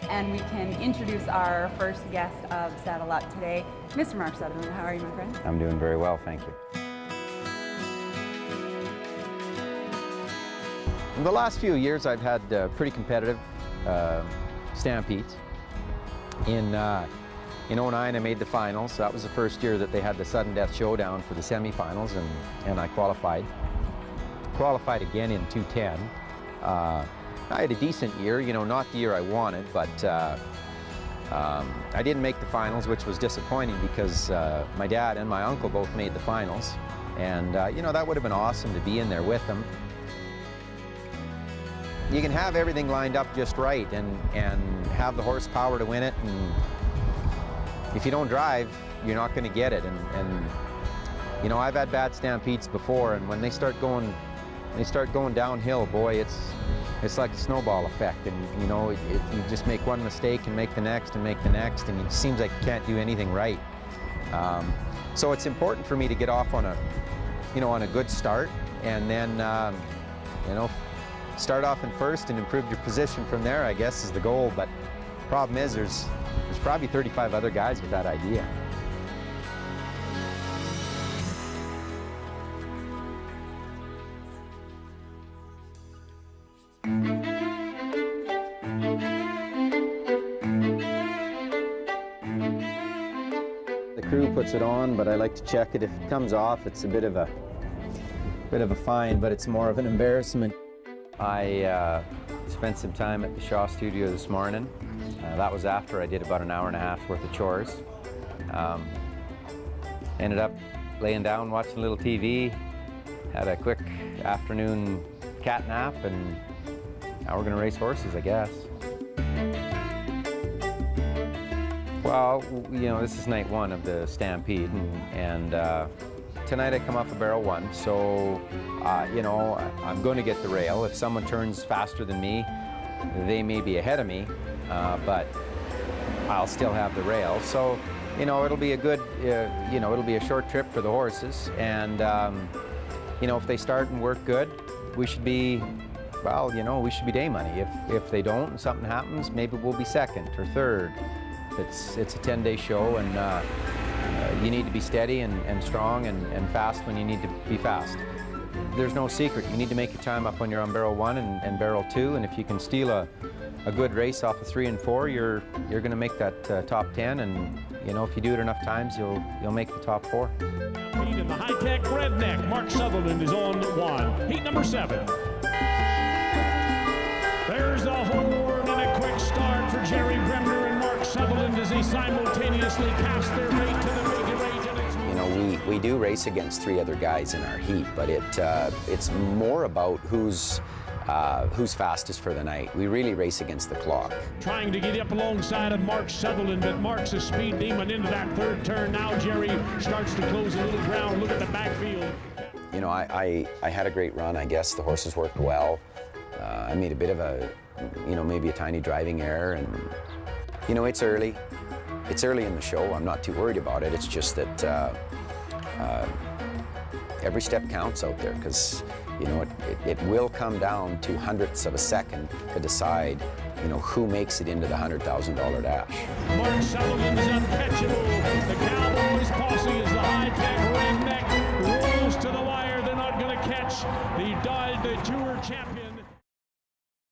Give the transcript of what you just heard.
and we can introduce our first guest of Saddle Up today, Mr. Mark Sutherland. How are you, my friend? I'm doing very well, thank you. In the last few years, I've had pretty competitive stampedes. In 09, I made the finals. That was the first year that they had the sudden death showdown for the semifinals, and I qualified. Qualified again in 2010. I had a decent year, you know, not the year I wanted, but I didn't make the finals, which was disappointing because my dad and my uncle both made the finals, and you know, that would have been awesome to be in there with them. You can have everything lined up just right and have the horsepower to win it, and if you don't drive, you're not going to get it. And you know, I've had bad stampedes before, and when they start going downhill, boy, it's like a snowball effect. And you know, you just make one mistake and make the next and make the next, and it seems like you can't do anything right. So it's important for me to get off on a good start, and then you know, start off in first and improve your position from there, I guess, is the goal. But the problem is there's probably 35 other guys with that idea. The crew puts it on, but I like to check it. If it comes off, it's a bit of a fine, but it's more of an embarrassment. I spent some time at the Shaw studio this morning. That was after I did about an hour and a half worth of chores. Ended up laying down, watching a little TV, had a quick afternoon cat nap, and now we're going to race horses, I guess. Well, you know, this is night one of the Stampede, and tonight I come off of barrel one, so you know, I'm going to get the rail. If someone turns faster than me, they may be ahead of me, but I'll still have the rail. So, you know, it'll be a good, you know, it'll be a short trip for the horses, and you know, if they start and work good, we should be, well, you know, we should be day money. If they don't and something happens, maybe we'll be second or third. It's a 10-day show, and you need to be steady and strong and fast when you need to be fast. There's no secret. You need to make your time up when you're on barrel one and barrel two, and if you can steal a good race off of 3 and 4, you're going to make that top 10, and you know, if you do it enough times, you'll make the top 4. In the high-tech redneck, Mark Sutherland is on one. Heat number 7. There's the horn and a quick start for Jerry Bremner and Mark Sutherland as they simultaneously cast their fate to the figure 8. You know, we do race against 3 other guys in our heat, but it's more about who's fastest for the night. We really race against the clock. Trying to get up alongside of Mark Sutherland, but Mark's a speed demon into that third turn. Now Jerry starts to close a little ground. Look at the backfield. You know, I had a great run. I guess the horses worked well. I made a bit of a, you know, maybe a tiny driving error, and you know, it's early. It's early in the show. I'm not too worried about it. It's just that every step counts out there, because you know, it will come down to hundredths of a second to decide, you know, who makes it into the $100,000 dash. Mark Sutherland is uncatchable. The Cowboys posse is the high-tech redneck rolls to the wire. They're not going to catch the Tour champion.